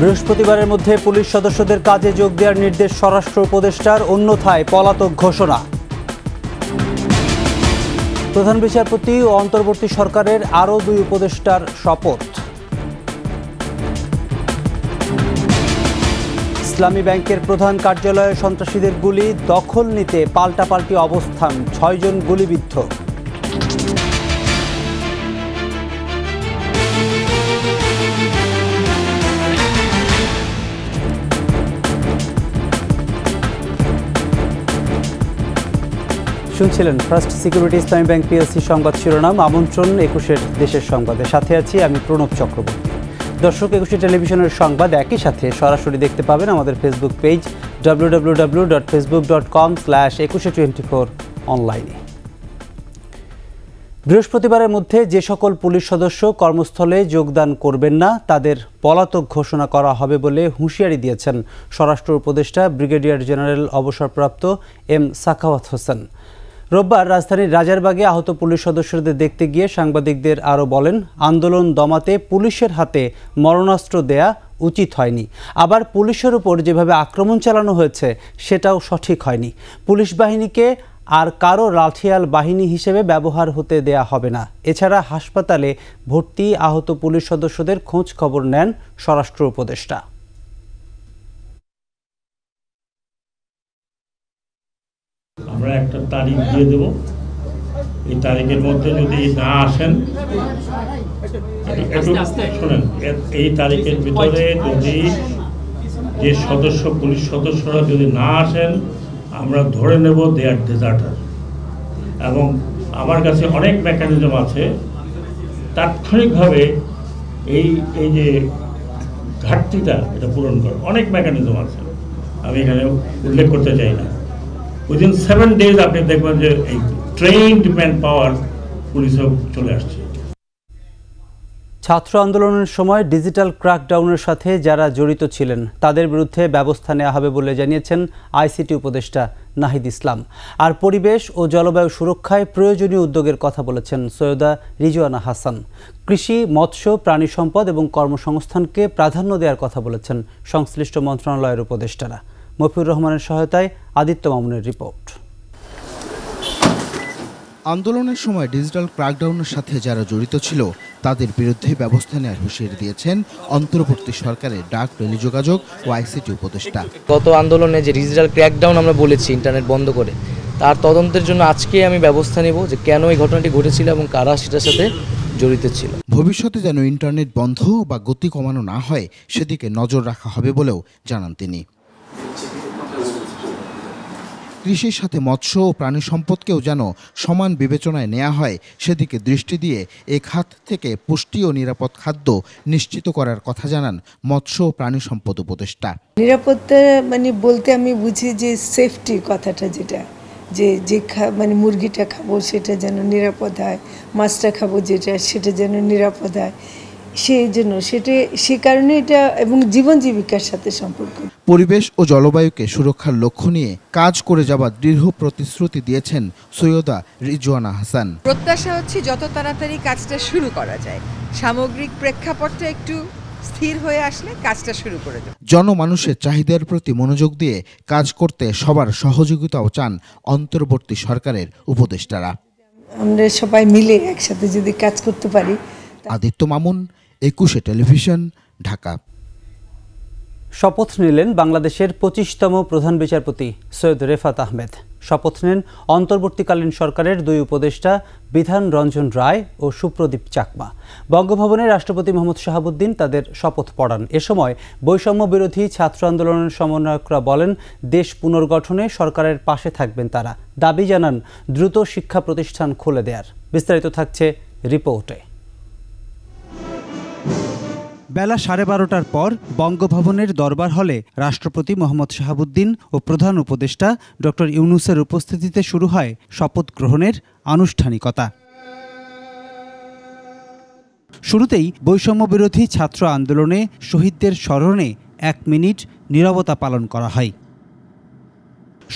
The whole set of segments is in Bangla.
বৃহস্পতিবারের মধ্যে পুলিশ সদস্যদের কাজে যোগ দেওয়ার নির্দেশ স্বরাষ্ট্র উপদেষ্টার, অন্যথায় পলাতক ঘোষণা। প্রধান বিচারপতি ও অন্তর্বর্তী সরকারের আরও 2 উপদেষ্টার শপথ। ইসলামী ব্যাংকের প্রধান কার্যালয়ে সন্ত্রাসীদের গুলি, দখল নিতে পাল্টাপাল্টি অবস্থান, 6 জন গুলিবিদ্ধ। শুনছিলেন ফার্স্ট সিকিউরিটি ইসলামী ব্যাংক পিএলসি সংবাদ শিরোনাম। আমন্ত্রণ 21 দেশের সংবাদে, সাথে আছি আমি প্রণব চক্রবর্তী। দর্শক, 21 টেলিভিশনের সংবাদ একই সাথে সরাসরি দেখতে পাবেন আমাদের ফেসবুক পেজ www.facebook.com/2124 অনলাইনে। বৃহস্পতিবারের মধ্যে যে সকল পুলিশ সদস্য কর্মস্থলে যোগদান করবেন না তাদের পলাতক ঘোষণা করা হবে বলে হুঁশিয়ারি দিয়েছেন স্বরাষ্ট্র উপদেষ্টা ব্রিগেডিয়ার জেনারেল অবসরপ্রাপ্ত এম সাখাওয়াত হোসেন। রোববার রাজধানীর রাজারবাগে আহত পুলিশ সদস্যদের দেখতে গিয়ে সাংবাদিকদের আরও বলেন, আন্দোলন দমাতে পুলিশের হাতে মরণাস্ত্র দেয়া উচিত হয়নি। আবার পুলিশের উপর যেভাবে আক্রমণ চালানো হয়েছে সেটাও সঠিক হয়নি। পুলিশ বাহিনীকে আর কারো লাঠিয়াল বাহিনী হিসেবে ব্যবহার হতে দেয়া হবে না। এছাড়া হাসপাতালে ভর্তি আহত পুলিশ সদস্যদের খোঁজ খবর নেন স্বরাষ্ট্র উপদেষ্টা। আমরা একটা তারিখ দিয়ে দেব, এই তারিখের মধ্যে যদি না আসেন, শোনেন, এই তারিখের ভিতরে যদি যে সদস্য পুলিশ সদস্যরা যদি না আসেন, আমরা ধরে নেব দে আর ডেজার্টার। এবং আমার কাছে অনেক মেকানিজম আছে তাৎক্ষণিকভাবে এই যে ঘাটতিটা এটা পূরণ করার অনেক মেকানিজম আছে, আমি এখানে উল্লেখ করতে চাই না। উইদিন 7 days আপনি দেখবেন যে এই ট্রেইনড ম্যান পাওয়ার পুলিশও চলে আসছে। ছাত্র আন্দোলনের সময় ডিজিটাল ক্র্যাকডাউনের সাথে যারা জড়িত ছিলেন তাদের বিরুদ্ধে ব্যবস্থা নেওয়া হবে বলে জানিয়েছেন আইসিটি উপদেষ্টা নাহিদ ইসলাম। আর পরিবেশ ও জলবায়ু সুরক্ষায় প্রয়োজনীয় উদ্যোগের কথা বলেছেন সৈয়দা রিজওয়ানা হাসান। কৃষি, মৎস্য, প্রাণী সম্পদ এবং কর্মসংস্থানকে প্রাধান্য দেওয়ার কথা বলেছেন সংশ্লিষ্ট মন্ত্রণালয়ের উপদেষ্টারা। মফিউর রহমানের সহায়তায় আদিত্য মামুনের রিপোর্ট। আন্দোলনের সময় ডিজিটাল ক্র্যাকডাউনের সাথে যারা জড়িত ছিল তাদের বিরুদ্ধে ব্যবস্থা নেওয়ার হুঁশিয়ারি দিয়েছেন অন্তর্বর্তী সরকারের ডাক, টেলিযোগাযোগ ও আইসিটি উপদেষ্টা। গত আন্দোলনে যে ডিজিটাল ক্র্যাকডাউন আমরা বলেছি ইন্টারনেট বন্ধ করে, তার তদন্তের জন্য আজকে আমি ব্যবস্থা নেব যে কেন এই ঘটনাটি ঘটেছিল এবং কারা সেটার সাথে জড়িত ছিল। ভবিষ্যতে যেন ইন্টারনেট বন্ধ বা গতি কমানো না হয় সেদিকে নজর রাখা হবে বলেও জানান তিনি। কৃষির সাথে মৎস্য ও প্রাণী সম্পদকেও যেন সমান বিবেচনায় নেওয়া হয় সেদিকে দৃষ্টি দিয়ে এ খাত থেকে পুষ্টি ও নিরাপদ খাদ্য নিশ্চিত করার কথা জানান মৎস্য ও প্রাণী সম্পদ উপদেষ্টা। নিরাপত্তা বলতে আমি বুঝি যে সেফটির কথাটা, যেটা যে মুরগিটা খাবো সেটা যেন নিরাপদ হয়, মাছটা খাবো যেটা সেটা যেন নিরাপদ হয়, সেই জন্য সে কারণে এটা এবং জীবন জীবিকার সাথে সম্পর্ক। পরিবেশ ও জলবায়ুকে সুরক্ষার লক্ষ্য নিয়ে কাজ করে যাবার দৃঢ় প্রতিশ্রুতি দিয়েছেন সৈয়দা রিজওয়ানা হাসান। প্রত্যাশা হচ্ছে যত তাড়াতাড়ি কাজটা শুরু করা যায়, সামগ্রিক প্রেক্ষাপটটা একটু স্থির হয়ে আসলে কাজটা শুরু করে দেব। জনমানুষের চাহিদার প্রতি মনোযোগ দিয়ে কাজ করতে সবার সহযোগিতাও চান অন্তর্বর্তী সরকারের উপদেষ্টারা। আমরা সবাই মিলে একসাথে যদি কাজ করতে পারি। আদিত্য মামুন, 21 টেলিভিশন, ঢাকা। শপথ নিলেন বাংলাদেশের 25তম প্রধান বিচারপতি সৈয়দ রেফাত আহমেদ। শপথ নেন অন্তর্বর্তীকালীন সরকারের 2 উপদেষ্টা বিধান রঞ্জন রায় ও সুপ্রদীপ চাকমা। বঙ্গভবনে রাষ্ট্রপতি মোহাম্মদ শাহাবুদ্দিন তাদের শপথ পড়ান। এ সময় বৈষম্য বিরোধী ছাত্র আন্দোলনের সমন্বয়করা বলেন, দেশ পুনর্গঠনে সরকারের পাশে থাকবেন তারা। দাবি জানান দ্রুত শিক্ষা প্রতিষ্ঠান খুলে দেয়ার। বিস্তারিত থাকছে রিপোর্টে। বেলা 12:30টার পর বঙ্গভবনের দরবার হলে রাষ্ট্রপতি মোহাম্মদ শাহাবুদ্দিন ও প্রধান উপদেষ্টা ডক্টর ইউনূসের উপস্থিতিতে শুরু হয় শপথ গ্রহণের আনুষ্ঠানিকতা। শুরুতেই বৈষম্য বিরোধী ছাত্র আন্দোলনে শহীদদের স্মরণে 1 মিনিট নীরবতা পালন করা হয়।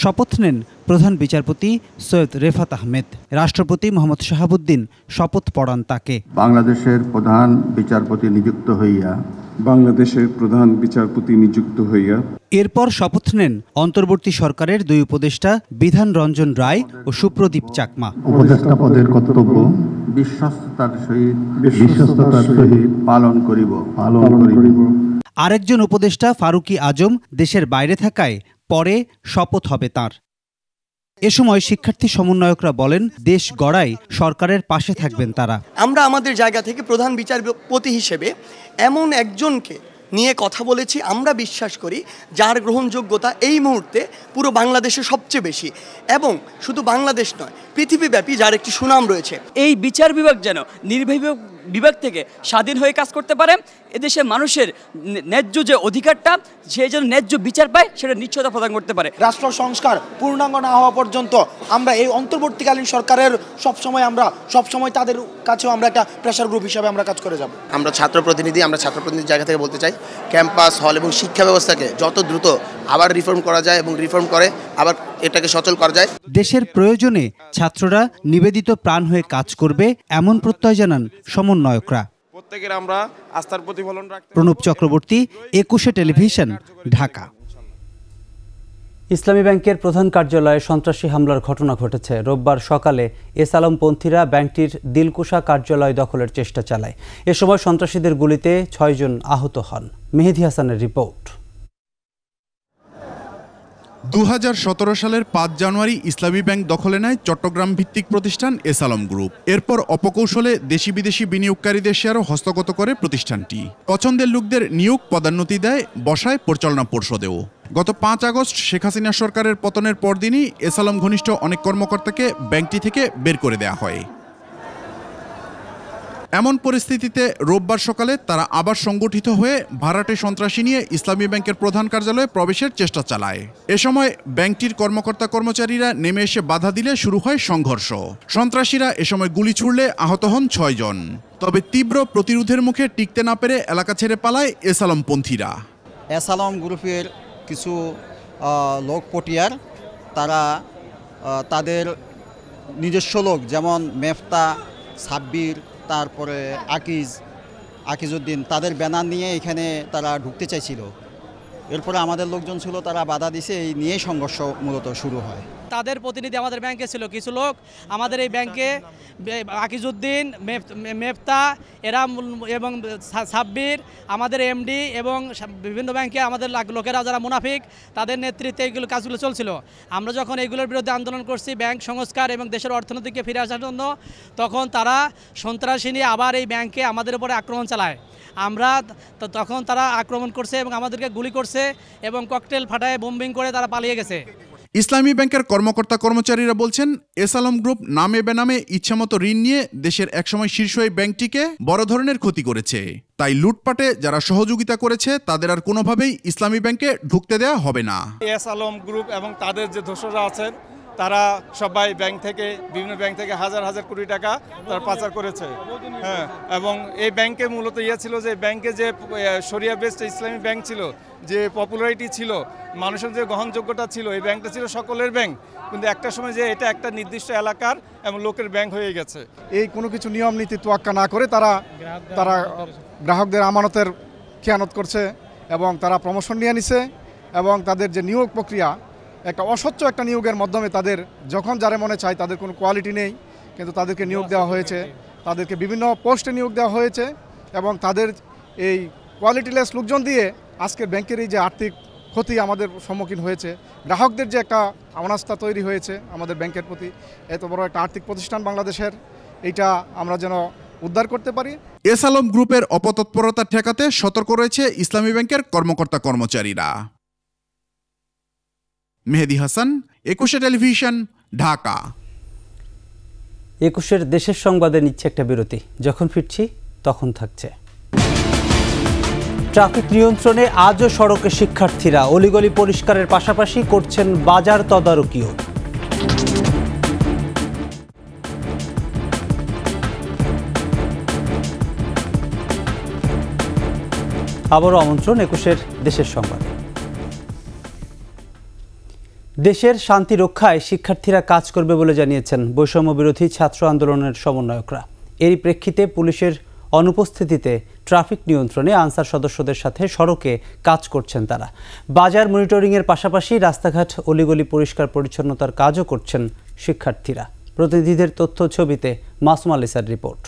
শপথ নেন প্রধান বিচারপতি সৈয়দ রেফাত আহমেদ। রাষ্ট্রপতি মোহাম্মদ শাহাবুদ্দিন শপথ পড়ান তাকে। বাংলাদেশের প্রধান বিচারপতি নিযুক্ত হইয়া বাংলাদেশের প্রধান বিচারপতি নিযুক্ত হইয়া এরপর শপথ নেন অন্তর্বর্তী সরকারের দুই উপদেষ্টা বিধান রঞ্জন রায় ও সুপ্রদীপ চাকমা। উপদেষ্টা পদের কর্তব্য বিশ্বস্ততার সহিত পালন করিব। আরেকজন উপদেষ্টা ফারুকি আজম দেশের বাইরে থাকায় পরে শপথ হবে তাঁর। এ সময় শিক্ষার্থী সমন্বয়করা বলেন, দেশ গড়ায় সরকারের পাশে থাকবেন তারা। আমরা আমাদের জায়গা থেকে প্রধান বিচারপতি হিসেবে এমন একজনকে নিয়ে কথা বলেছি, আমরা বিশ্বাস করি যার গ্রহণযোগ্যতা এই মুহূর্তে পুরো বাংলাদেশে সবচেয়ে বেশি, এবং শুধু বাংলাদেশ নয় পৃথিবীব্যাপী যার একটি সুনাম রয়েছে। এই বিচার বিভাগ যেন নির্বাহী বিভাগ থেকে স্বাধীন হয়ে কাজ করতে পারে, এদেশে মানুষের ন্যায্য যে অধিকারটা সে যেন ন্যায্য বিচার পায় সেটা নিশ্চয়তা প্রদান করতে পারে। রাষ্ট্র সংস্কার পূর্ণাঙ্গ না হওয়া পর্যন্ত আমরা এই অন্তর্বর্তীকালীন সরকারের সবসময় তাদের কাছেও আমরা একটা প্রেসার গ্রুপ হিসাবে আমরা কাজ করে যাব। আমরা ছাত্র প্রতিনিধির জায়গা থেকে বলতে চাই, ক্যাম্পাস হল এবং শিক্ষা ব্যবস্থাকে যত দ্রুত আবার রিফর্ম করা যায় এবং রিফর্ম করে আবার এটাকে সচল করা যায়। দেশের প্রয়োজনে ছাত্ররা নিবেদিত প্রাণ হয়ে কাজ করবে এমন প্রত্যয় জানান সমন্বয়করা। প্রত্যেকের আমরা আস্থার প্রতিফলন রাখতে। প্রণব চক্রবর্তী, 21 টেলিভিশন, ঢাকা। ইসলামী ব্যাংকের প্রধান কার্যালয়ে সন্ত্রাসী হামলার ঘটনা ঘটেছে। রোববার সকালে এস আলমপন্থীরা ব্যাংকটির দিলকুশা কার্যালয় দখলের চেষ্টা চালায়। এ সময় সন্ত্রাসীদের গুলিতে 6 জন আহত হন। মেহেদী হাসানের রিপোর্ট। 2017 সালের 5 জানুয়ারি ইসলামী ব্যাংক দখলে নেয় চট্টগ্রাম ভিত্তিক প্রতিষ্ঠান এস আলম গ্রুপ। এরপর অপকৌশলে দেশি বিদেশি বিনিয়োগকারীদের শেয়ারও হস্তগত করে প্রতিষ্ঠানটি। পছন্দের লোকদের নিয়োগ পদোন্নতি দেয়, বসায় পরিচালনা পর্ষদেও। গত 5 আগস্ট শেখ হাসিনা সরকারের পতনের পরদিনই এস আলম ঘনিষ্ঠ অনেক কর্মকর্তাকে ব্যাংকটি থেকে বের করে দেওয়া হয়। এমন পরিস্থিতিতে রোববার সকালে তারা আবার সংগঠিত হয়ে ভাড়াটে সন্ত্রাসী নিয়ে ইসলামী ব্যাংকের প্রধান কার্যালয়ে প্রবেশের চেষ্টা চালায়। এ সময় ব্যাংকটির কর্মকর্তা কর্মচারীরা নেমে এসে বাধা দিলে শুরু হয় সংঘর্ষ। সন্ত্রাসীরা এ সময় গুলি ছুড়লে আহত হন 6 জন। তবে তীব্র প্রতিরোধের মুখে টিকতে না পেরে এলাকা ছেড়ে পালায় এস আলমপন্থীরা। এস আলম গ্রুপের কিছু লোক পটিয়ার, তারা তাদের নিজস্ব লোক যেমন মেফতা, সাব্বির, তারপরে আকিজউদ্দিন, তাদের ব্যানার নিয়ে এখানে তারা ঢুকতে চাইছিল। এরপরে আমাদের লোকজন ছিল, তারা বাধা দিছে, এই নিয়ে সংঘর্ষ মূলত শুরু হয়। তাদের প্রতিনিধি আমাদের ব্যাংকে ছিল, কিছু লোক আমাদের এই ব্যাংকে আকিজউদ্দিন, মেফতা এরা এবং সাব্বির, আমাদের এমডি এবং বিভিন্ন ব্যাংকে আমাদের লোকেরা যারা মুনাফিক, তাদের নেতৃত্বে এইগুলো কাজগুলো চলছিল। আমরা যখন এইগুলোর বিরুদ্ধে আন্দোলন করছি ব্যাংক সংস্কার এবং দেশের অর্থনীতিকে ফিরে আসার জন্য, তখন তারা সন্ত্রাসী নিয়ে আবার এই ব্যাংকে আমাদের উপরে আক্রমণ চালায়। তখন তারা আক্রমণ করছে এবং আমাদেরকে গুলি করছে এবং ককটেল ফাটায় বোম্বিং করে তারা পালিয়ে গেছে। ইসলামী ব্যাংকের কর্মকর্তা কর্মচারীরা বলছেন, এস আলম গ্রুপ নামে বেনামে ইচ্ছামতো ঋণ নিয়ে দেশের একসময় শীর্ষ এই ব্যাংকটিকে বড় ধরনের ক্ষতি করেছে। তাই লুটপাটে যারা সহযোগিতা করেছে তাদের আর কোনোভাবেই ইসলামী ব্যাংকে ঢুকতে দেওয়া হবে না। এস আলম গ্রুপ এবং তাদের যে দোসররা আছেন তারা সবাই বিভিন্ন ব্যাংক থেকে হাজার হাজার কোটি টাকা তারা পাচার করেছে। হ্যাঁ, এবং এই ব্যাংকে মূলত ছিল যে ব্যাংকে যে শরিয়া বেসড ইসলামী ব্যাংক ছিল, যে পপুলারিটি ছিল, মানুষের যে গ্রহণযোগ্যতা ছিল, এই ব্যাংকটা ছিল সকলের ব্যাংক। কিন্তু একটা সময় যে এটা একটা নির্দিষ্ট এলাকার এবং লোকের ব্যাংক হয়ে গেছে। এই কোনো কিছু নিয়ম নীতি তোয়াক্কা না করে তারা গ্রাহকদের আমানতের খেয়ানত করছে এবং তারা প্রমোশন নিয়ে নিছে এবং তাদের যে নিয়োগ প্রক্রিয়া, একটা অস্বচ্ছ একটা নিয়োগের মাধ্যমে তাদের যখন যারা মনে চায়, তাদের কোনো কোয়ালিটি নেই কিন্তু তাদেরকে নিয়োগ দেওয়া হয়েছে, তাদেরকে বিভিন্ন পোস্টে নিয়োগ দেওয়া হয়েছে এবং তাদের এই কোয়ালিটিলেস লোকজন দিয়ে আজকের ব্যাংকের এই যে আর্থিক ক্ষতি আমাদের সম্মুখীন হয়েছে, গ্রাহকদের যে একটা অনাস্থা তৈরি হয়েছে আমাদের ব্যাংকের প্রতি, এত বড় একটা আর্থিক প্রতিষ্ঠান বাংলাদেশের, এইটা আমরা যেন উদ্ধার করতে পারি। এস আলম গ্রুপের অপতৎপরতা ঠেকাতে সতর্ক রয়েছে ইসলামী ব্যাংকের কর্মকর্তা কর্মচারীরা। মেহেদী হাসান, 21 টেলিভিশন, ঢাকা। 21 দেশের সংবাদে নিচ্ছে একটা বিরতি। যখন ফিরছি তখন থাকছে। ট্রাফিক নিয়ন্ত্রণে আজও সড়কে শিক্ষার্থীরা অলিগলি পরিষ্কারের পাশাপাশি করছেন বাজার তদারকিও। আবারও আমন্ত্রণ 21 দেশের সংবাদে। দেশের শান্তি রক্ষায় শিক্ষার্থীরা কাজ করবে বলে জানিয়েছেন বৈষম্য বিরোধী ছাত্র আন্দোলনের সমন্বয়করা। এরই প্রেক্ষিতে পুলিশের অনুপস্থিতিতে ট্রাফিক নিয়ন্ত্রণে আনসার সদস্যদের সাথে সড়কে কাজ করছেন তারা। বাজার মনিটরিংয়ের পাশাপাশি রাস্তাঘাট অলিগলি পরিষ্কার পরিচ্ছন্নতার কাজও করছেন শিক্ষার্থীরা। প্রতিনিধিদের তথ্য ছবিতে মাসুম আলিসার রিপোর্ট।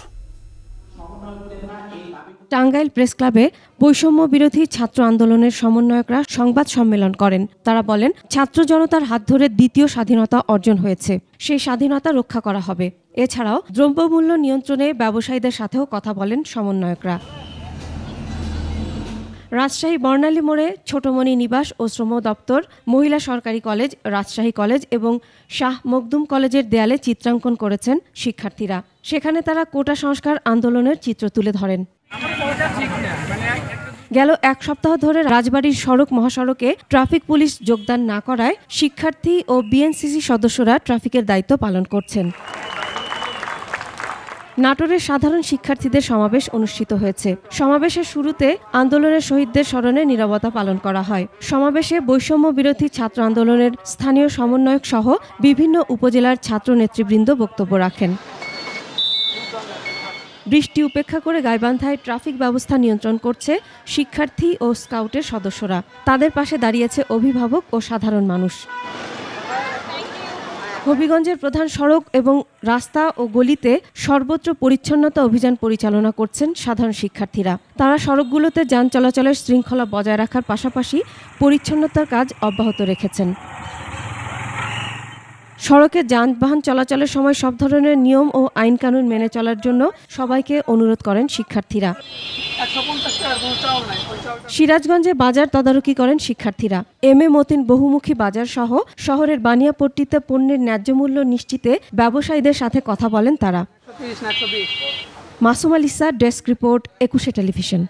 টাঙ্গাইল প্রেস ক্লাবে বৈষম্য বিরোধী ছাত্র আন্দোলনের সমন্বয়করা সংবাদ সম্মেলন করেন। তারা বলেন, ছাত্র জনতার হাত ধরে দ্বিতীয় স্বাধীনতা অর্জন হয়েছে, সেই স্বাধীনতা রক্ষা করা হবে। এছাড়াও দ্রব্যমূল্য নিয়ন্ত্রণে ব্যবসায়ীদের সাথেও কথা বলেন সমন্বয়করা। রাজশাহী বর্ণালী মোড়ে ছোটমণি নিবাস ও শ্রম দপ্তর, মহিলা সরকারি কলেজ, রাজশাহী কলেজ এবং শাহ মখদুম কলেজের দেয়ালে চিত্রাঙ্কন করেছেন শিক্ষার্থীরা। সেখানে তারা কোটা সংস্কার আন্দোলনের চিত্র তুলে ধরেন। গেল এক সপ্তাহ ধরে রাজবাড়ীর সড়ক মহাসড়কে ট্রাফিক পুলিশ যোগদান না করায় শিক্ষার্থী ও বিএনসিসি সদস্যরা ট্রাফিকের দায়িত্ব পালন করছেন। নাটোরের সাধারণ শিক্ষার্থীদের সমাবেশ অনুষ্ঠিত হয়েছে। সমাবেশের শুরুতে আন্দোলনের শহীদদের স্মরণে নীরবতা পালন করা হয়। সমাবেশে বৈষম্য বিরোধী ছাত্র আন্দোলনের স্থানীয় সমন্বয়ক সহ বিভিন্ন উপজেলার ছাত্র নেতৃবৃন্দ বক্তব্য রাখেন। বৃষ্টি উপেক্ষা করে গাইবান্ধায় ট্রাফিক ব্যবস্থা নিয়ন্ত্রণ করছে শিক্ষার্থী ও স্কাউটের সদস্যরা। তাদের পাশে দাঁড়িয়েছে অভিভাবক ও সাধারণ মানুষ। হবিগঞ্জের প্রধান সড়ক এবং রাস্তা ও গলিতে সর্বত্র পরিচ্ছন্নতা অভিযান পরিচালনা করছেন সাধারণ শিক্ষার্থীরা। তারা সড়কগুলোতে যান চলাচলের শৃঙ্খলা বজায় রাখার পাশাপাশি পরিচ্ছন্নতার কাজ অব্যাহত রেখেছেন। সড়কে যানবাহন চলাচলের সময় সব ধরনের নিয়ম ও আইন কানুন মেনে চলার জন্য সবাইকে অনুরোধ করেন শিক্ষার্থীরা। সিরাজগঞ্জে বাজার তদারকি করেন শিক্ষার্থীরা। এম এ মতিন বহুমুখী বাজার সহ শহরের বানিয়াপট্টিতে পণ্যের ন্যায্য মূল্য নিশ্চিতে ব্যবসায়ীদের সাথে কথা বলেন তারা। Masum আলিসা, desk report, 21 television.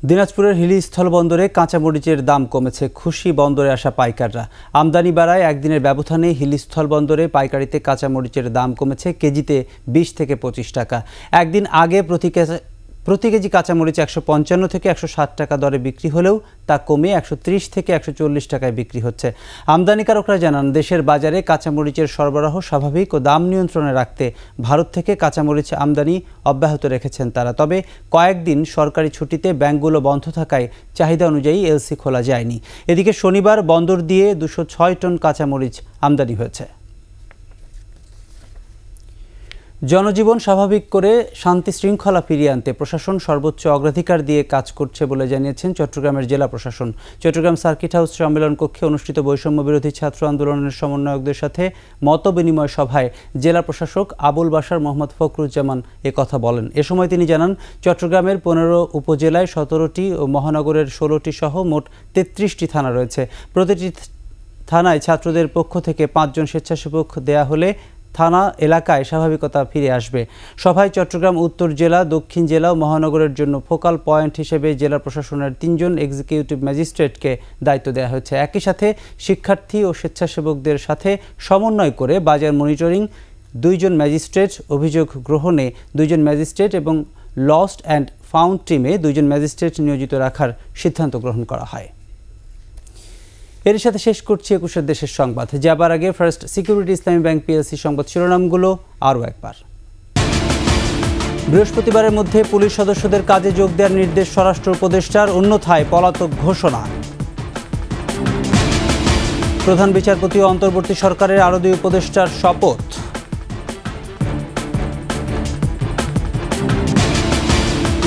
দিনাজপুরের হিলি স্থলবন্দরে কাঁচামরিচের দাম কমেছে, খুশি বন্দরে আসা পাইকাররা। আমদানি বাড়ায় একদিনের ব্যবধানে হিলি স্থলবন্দরে পাইকারিতে কাঁচামরিচের দাম কমেছে কেজিতে 20 থেকে 25 টাকা। একদিন আগে প্রতি কেজি কাঁচামরিচ 155 থেকে 160 টাকা দরে বিক্রি হলেও তা কমে 130 থেকে 140 টাকায় বিক্রি হচ্ছে। আমদানিকারকরা জানান, দেশের বাজারে কাঁচামরিচের সরবরাহ স্বাভাবিক ও দাম নিয়ন্ত্রণে রাখতে ভারত থেকে কাঁচামরিচ আমদানি অব্যাহত রেখেছেন তারা। তবে কয়েকদিন সরকারি ছুটিতে ব্যাংকগুলো বন্ধ থাকায় চাহিদা অনুযায়ী এলসি খোলা যায়নি। এদিকে শনিবার বন্দর দিয়ে 206 টন কাঁচামরিচ আমদানি হয়েছে। জনজীবন স্বাভাবিক করে শান্তি শৃঙ্খলা ফিরিয়ে আনতে প্রশাসন সর্বোচ্চ অগ্রাধিকার দিয়ে কাজ করছে বলে জানিয়েছেন চট্টগ্রামের জেলা প্রশাসন। চট্টগ্রাম সার্কিট হাউস সম্মেলন কক্ষে অনুষ্ঠিত বৈষম্য বিরোধী ছাত্র আন্দোলনের সমন্বয়কদের সাথে মত বিনিময় সভায় জেলা প্রশাসক আবুল বাশার মোহাম্মদ ফখরুজ্জামান কথা বলেন। এ সময় তিনি জানান, চট্টগ্রামের 15 উপজেলায় 17টি ও মহানগরের 16টি সহ মোট 33টি থানা রয়েছে। প্রতিটি থানায় ছাত্রদের পক্ষ থেকে 5 জন স্বেচ্ছাসেবক দেয়া হলে থানা এলাকায় স্বাভাবিকতা ফিরে আসবে। সভায় চট্টগ্রাম উত্তর জেলা, দক্ষিণ জেলা ও মহানগরের জন্য ফোকাল পয়েন্ট হিসেবে জেলা প্রশাসনের 3 জন এক্সিকিউটিভ ম্যাজিস্ট্রেটকে দায়িত্ব দেওয়া হয়েছে। একই সাথে শিক্ষার্থী ও স্বেচ্ছাসেবকদের সাথে সমন্বয় করে বাজার মনিটরিং 2 জন ম্যাজিস্ট্রেট, অভিযোগ গ্রহণে 2 জন ম্যাজিস্ট্রেট এবং লস্ট অ্যান্ড ফাউন্ড টিমে 2 জন ম্যাজিস্ট্রেট নিয়োজিত রাখার সিদ্ধান্ত গ্রহণ করা হয়। এর সাথে শেষ করছি 21 দেশের সংবাদ। যাবার আগে ফার্স্ট সিকিউরিটি ইসলামী ব্যাংক পিএলসি সংবাদ শিরোনামগুলো আরও একবার। বৃহস্পতিবারের মধ্যে পুলিশ সদস্যদের কাজে যোগ দেওয়ার নির্দেশ স্বরাষ্ট্র উপদেষ্টার, অন্যথায় পলাতক ঘোষণা। প্রধান বিচারপতি ও অন্তর্বর্তী সরকারের আরও 2 উপদেষ্টার শপথ।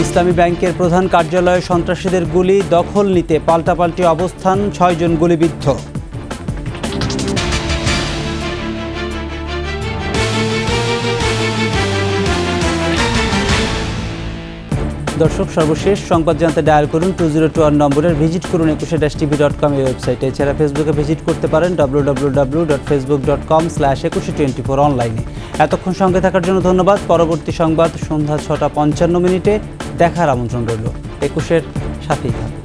ইসলামী ব্যাংকের প্রধান কার্যালয়ে সন্ত্রাসীদের গুলি, দখল নিতে পাল্টাপাল্টি অবস্থান, 6 জন গুলিবিদ্ধ। দর্শক, সর্বশেষ সংবাদ জানতে ডায়াল করুন 2021 নম্বরের, ভিজিট করুন 21-tv.com এই ওয়েবসাইটে। এছাড়া ফেসবুকে ভিজিট করতে পারেন www.facebook.com/2124 অনলাইনে। এতক্ষণ সঙ্গে থাকার জন্য ধন্যবাদ। পরবর্তী সংবাদ সন্ধ্যা 6টা 55 মিনিটে দেখার আমন্ত্রণ রইল। 21-এর সাথেই থাকুন।